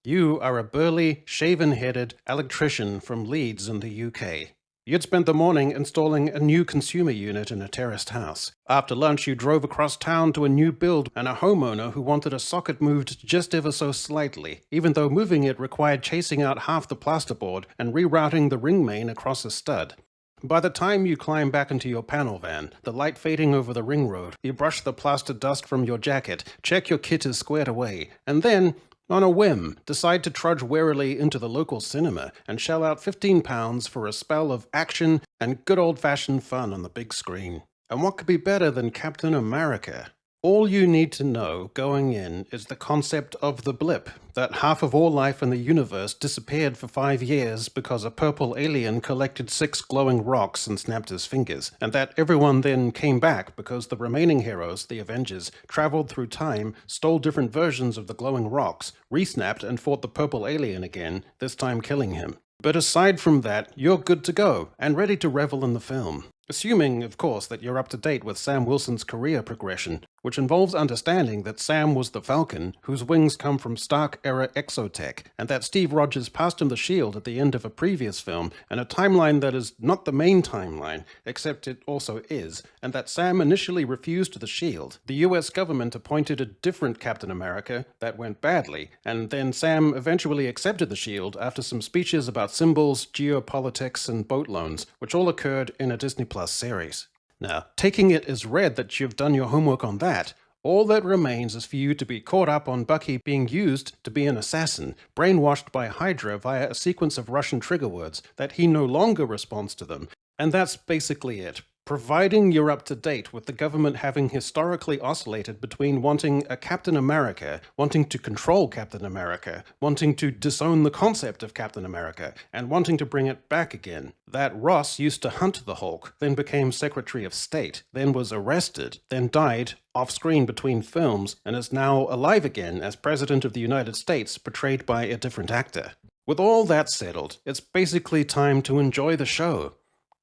You are a burly, shaven-headed electrician from Leeds in the UK. You'd spent the morning installing a new consumer unit in a terraced house. After lunch, you drove across town to a new build and a homeowner who wanted a socket moved just ever so slightly, even though moving it required chasing out half the plasterboard and rerouting the ring main across a stud. By the time you climb back into your panel van, the light fading over the ring road, you brush the plaster dust from your jacket, check your kit is squared away, and then, on a whim, decide to trudge warily into the local cinema and shell out £15 for a spell of action and good old-fashioned fun on the big screen. And what could be better than Captain America? All you need to know going in is the concept of the blip, that half of all life in the universe disappeared for 5 years because a purple alien collected 6 glowing rocks and snapped his fingers, and that everyone then came back because the remaining heroes, the Avengers, traveled through time, stole different versions of the glowing rocks, resnapped and fought the purple alien again, this time killing him. But aside from that, you're good to go, and ready to revel in the film. Assuming, of course, that you're up to date with Sam Wilson's career progression, which involves understanding that Sam was the Falcon, whose wings come from Stark-era exotech, and that Steve Rogers passed him the shield at the end of a previous film, in a timeline that is not the main timeline, except it also is, and that Sam initially refused the shield. The US government appointed a different Captain America that went badly, and then Sam eventually accepted the shield after some speeches about symbols, geopolitics, and boat loans, which all occurred in a Disney Plus series. Now, taking it as read that you've done your homework on that, all that remains is for you to be caught up on Bucky being used to be an assassin, brainwashed by Hydra via a sequence of Russian trigger words that he no longer responds to them, and that's basically it. Providing you're up to date with the government having historically oscillated between wanting a Captain America, wanting to control Captain America, wanting to disown the concept of Captain America, and wanting to bring it back again. That Ross used to hunt the Hulk, then became Secretary of State, then was arrested, then died off-screen between films, and is now alive again as President of the United States, portrayed by a different actor. With all that settled, it's basically time to enjoy the show.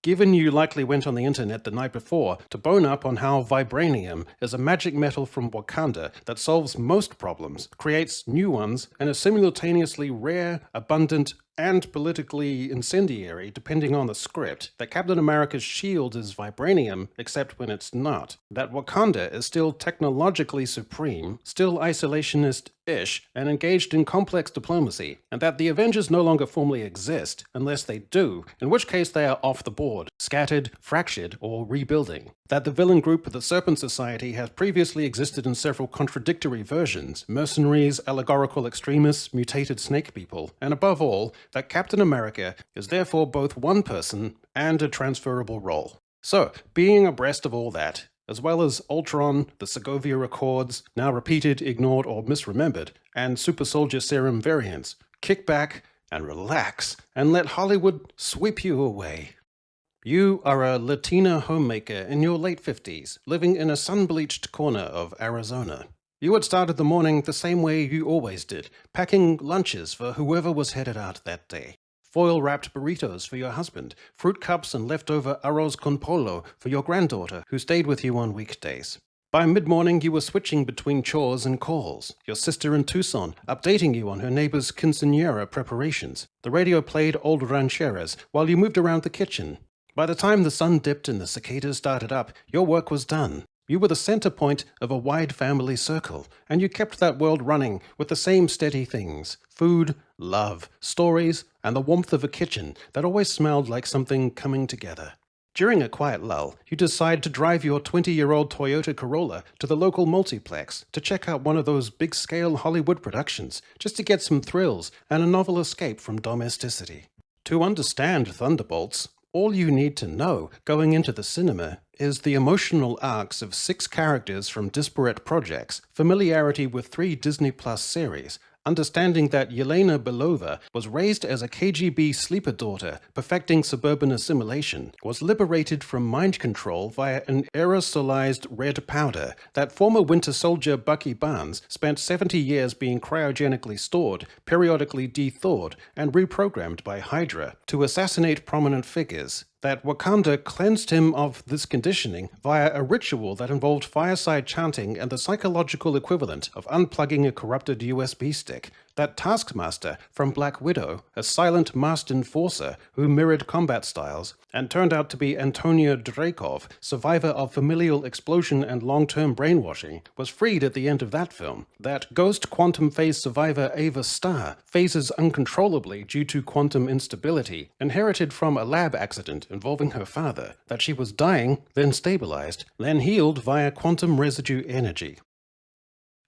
Given you likely went on the internet the night before to bone up on how vibranium is a magic metal from Wakanda that solves most problems, creates new ones, and is simultaneously rare, abundant, and politically incendiary depending on the script, that Captain America's shield is vibranium except when it's not, that Wakanda is still technologically supreme, still isolationist-ish, and engaged in complex diplomacy, and that the Avengers no longer formally exist, unless they do, in which case they are off the board, scattered, fractured, or rebuilding. That the villain group of the Serpent Society has previously existed in several contradictory versions, mercenaries, allegorical extremists, mutated snake people, and above all, that Captain America is therefore both one person and a transferable role. So, being abreast of all that, as well as Ultron, the Segovia Accords, now repeated, ignored, or misremembered, and Super Soldier Serum variants, kick back and relax and let Hollywood sweep you away. You are a Latina homemaker in your late 50s, living in a sun-bleached corner of Arizona. You had started the morning the same way you always did, packing lunches for whoever was headed out that day. Foil-wrapped burritos for your husband, fruit cups and leftover arroz con pollo for your granddaughter, who stayed with you on weekdays. By mid-morning, you were switching between chores and calls, your sister in Tucson updating you on her neighbor's quinceañera preparations. The radio played old rancheras while you moved around the kitchen. By the time the sun dipped and the cicadas started up, your work was done. You were the center point of a wide family circle, and you kept that world running with the same steady things: food, love, stories, and the warmth of a kitchen that always smelled like something coming together. During a quiet lull, you decide to drive your 20-year-old Toyota Corolla to the local multiplex to check out one of those big-scale Hollywood productions, just to get some thrills and a novel escape from domesticity. To understand Thunderbolts, all you need to know going into the cinema is the emotional arcs of 6 characters from disparate projects, familiarity with 3 Disney Plus series, understanding that Yelena Belova was raised as a KGB sleeper daughter, perfecting suburban assimilation, was liberated from mind control via an aerosolized red powder, that former Winter Soldier Bucky Barnes spent 70 years being cryogenically stored, periodically de-thawed, and reprogrammed by Hydra to assassinate prominent figures, that Wakanda cleansed him of this conditioning via a ritual that involved fireside chanting and the psychological equivalent of unplugging a corrupted USB stick, that Taskmaster from Black Widow, a silent masked enforcer who mirrored combat styles, and turned out to be Antonia Dreykov, survivor of familial explosion and long-term brainwashing, was freed at the end of that film, that ghost quantum phase survivor Ava Starr phases uncontrollably due to quantum instability, inherited from a lab accident involving her father, that she was dying, then stabilized, then healed via quantum residue energy.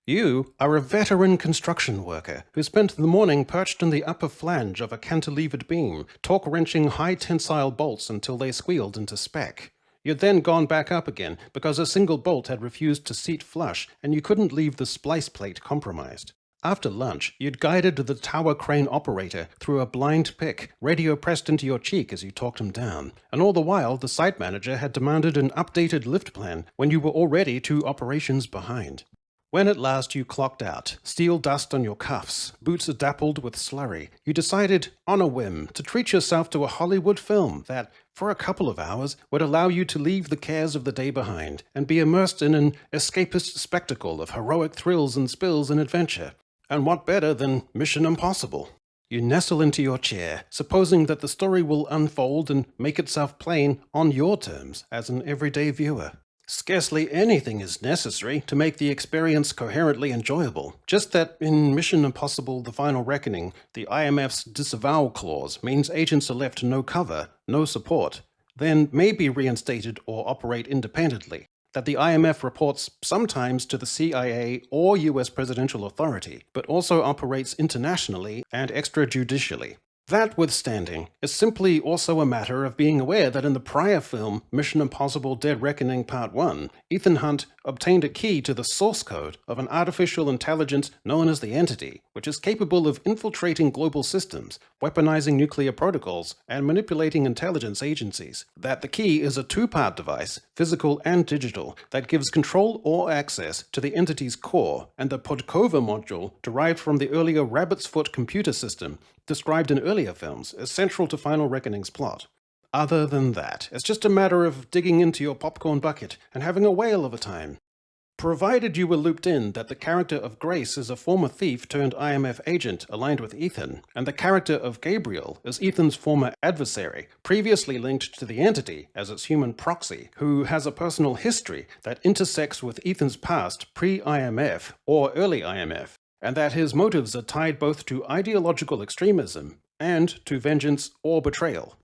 You are a veteran construction worker who spent the morning perched in the upper flange of a cantilevered beam, torque-wrenching high-tensile bolts until they squealed into spec. You'd then gone back up again because a single bolt had refused to seat flush and you couldn't leave the splice plate compromised. After lunch, you'd guided the tower crane operator through a blind pick, radio pressed into your cheek as you talked him down, and all the while the site manager had demanded an updated lift plan when you were already 2 operations behind. When at last you clocked out, steel dust on your cuffs, boots dappled with slurry, you decided, on a whim, to treat yourself to a Hollywood film that, for a couple of hours, would allow you to leave the cares of the day behind and be immersed in an escapist spectacle of heroic thrills and spills and adventure. And what better than Mission Impossible? You nestle into your chair, supposing that the story will unfold and make itself plain on your terms as an everyday viewer. Scarcely anything is necessary to make the experience coherently enjoyable, just that in Mission Impossible The Final Reckoning, the IMF's disavow clause means agents are left no cover, no support, then may be reinstated or operate independently, that the IMF reports sometimes to the CIA or US presidential authority, but also operates internationally and extrajudicially. That withstanding, it's simply also a matter of being aware that in the prior film, Mission Impossible Dead Reckoning Part 1, Ethan Hunt obtained a key to the source code of an artificial intelligence known as the Entity, which is capable of infiltrating global systems, weaponizing nuclear protocols, and manipulating intelligence agencies. That the key is a 2-part device, physical and digital, that gives control or access to the Entity's core, and the Podkova module, derived from the earlier Rabbit's Foot computer system, described in earlier films, as central to Final Reckoning's plot. Other than that, it's just a matter of digging into your popcorn bucket and having a whale of a time. Provided you were looped in that the character of Grace is a former thief turned IMF agent aligned with Ethan, and the character of Gabriel is Ethan's former adversary, previously linked to the Entity as its human proxy, who has a personal history that intersects with Ethan's past pre-IMF or early IMF, and that his motives are tied both to ideological extremism and to vengeance or betrayal.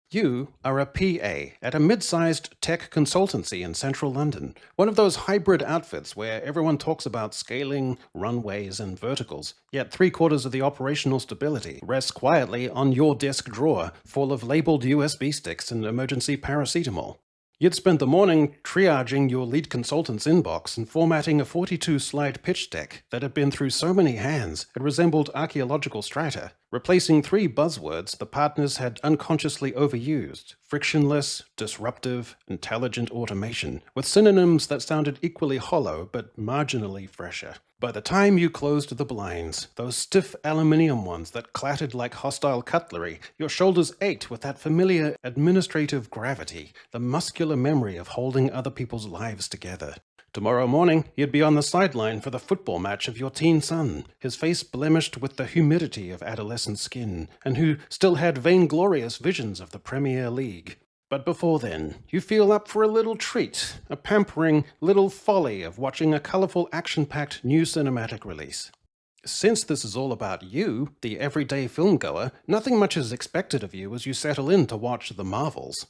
You are a PA at a mid-sized tech consultancy in central London, one of those hybrid outfits where everyone talks about scaling, runways, and verticals, yet 3/4 of the operational stability rests quietly on your desk drawer full of labeled USB sticks and emergency paracetamol. You'd spent the morning triaging your lead consultant's inbox and formatting a 42-slide pitch deck that had been through so many hands it resembled archaeological strata, replacing 3 buzzwords the partners had unconsciously overused: frictionless, disruptive, intelligent automation, with synonyms that sounded equally hollow but marginally fresher. By the time you closed the blinds, those stiff aluminium ones that clattered like hostile cutlery, your shoulders ached with that familiar administrative gravity, the muscular memory of holding other people's lives together. Tomorrow morning, you'd be on the sideline for the football match of your teen son, his face blemished with the humidity of adolescent skin, and who still had vainglorious visions of the Premier League. But before then, you feel up for a little treat, a pampering little folly of watching a colorful, action-packed new cinematic release. Since this is all about you, the everyday filmgoer, nothing much is expected of you as you settle in to watch The Marvels.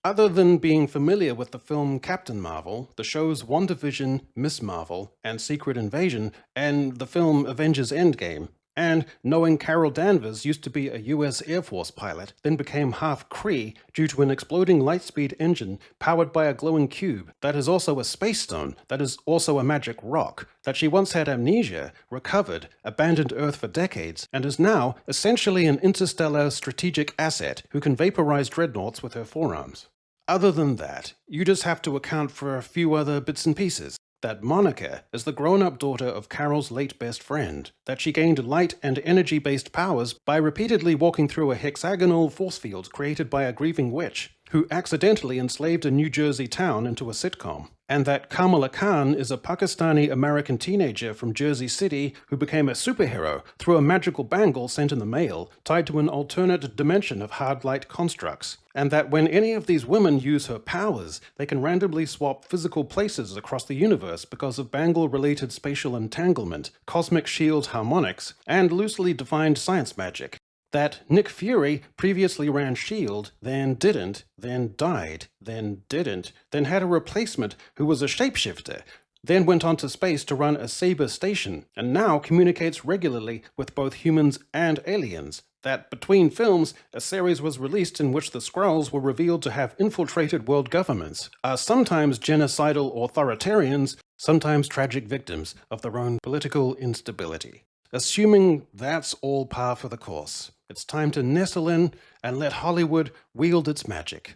Other than being familiar with the film Captain Marvel, the shows WandaVision, Miss Marvel, and Secret Invasion, and the film Avengers Endgame, and knowing Carol Danvers used to be a US Air Force pilot, then became half Kree due to an exploding lightspeed engine powered by a glowing cube that is also a space stone, that is also a magic rock, that she once had amnesia, recovered, abandoned Earth for decades, and is now essentially an interstellar strategic asset who can vaporize dreadnoughts with her forearms. Other than that, you just have to account for a few other bits and pieces. That Monica is the grown-up daughter of Carol's late best friend, that she gained light and energy-based powers by repeatedly walking through a hexagonal force field created by a grieving witch, who accidentally enslaved a New Jersey town into a sitcom, and that Kamala Khan is a Pakistani-American teenager from Jersey City who became a superhero through a magical bangle sent in the mail tied to an alternate dimension of hard light constructs, and that when any of these women use her powers, they can randomly swap physical places across the universe because of bangle-related spatial entanglement, cosmic shield harmonics, and loosely defined science magic. That Nick Fury previously ran S.H.I.E.L.D., then didn't, then died, then didn't, then had a replacement who was a shapeshifter, then went on to space to run a Saber station, and now communicates regularly with both humans and aliens. That between films, a series was released in which the Skrulls were revealed to have infiltrated world governments, are sometimes genocidal authoritarians, sometimes tragic victims of their own political instability. Assuming that's all par for the course, it's time to nestle in and let Hollywood wield its magic.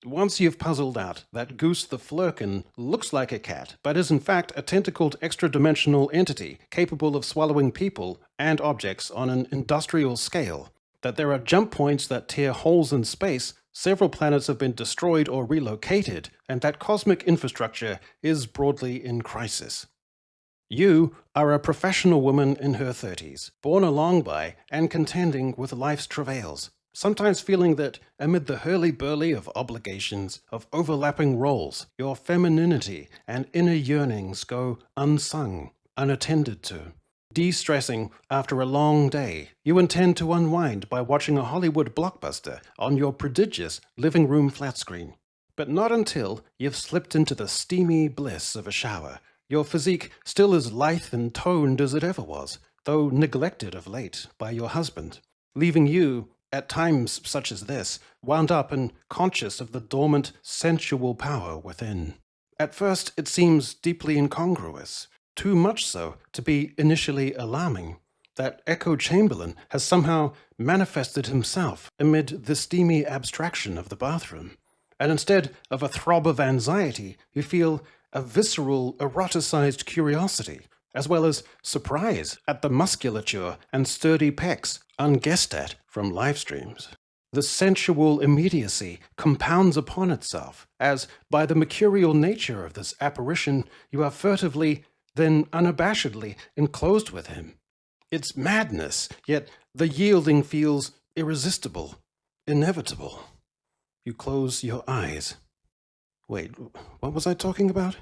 Once you've puzzled out that Goose the Flurkin looks like a cat, but is in fact a tentacled extra-dimensional entity capable of swallowing people and objects on an industrial scale, that there are jump points that tear holes in space, several planets have been destroyed or relocated, and that cosmic infrastructure is broadly in crisis. You are a professional woman in her 30s, borne along by and contending with life's travails, sometimes feeling that amid the hurly-burly of obligations, of overlapping roles, your femininity and inner yearnings go unsung, unattended to. De-stressing after a long day, you intend to unwind by watching a Hollywood blockbuster on your prodigious living room flat screen. But not until you've slipped into the steamy bliss of a shower, your physique still as lithe and toned as it ever was, though neglected of late by your husband, leaving you, at times such as this, wound up and conscious of the dormant, sensual power within. At first it seems deeply incongruous, too much so to be initially alarming, that Echo Chamberlain has somehow manifested himself amid the steamy abstraction of the bathroom, and instead of a throb of anxiety, you feel a visceral, eroticized curiosity, as well as surprise at the musculature and sturdy pecs unguessed at from live streams. The sensual immediacy compounds upon itself, as by the mercurial nature of this apparition, you are furtively, then unabashedly enclosed with him. It's madness, yet the yielding feels irresistible, inevitable. You close your eyes. Wait, what was I talking about?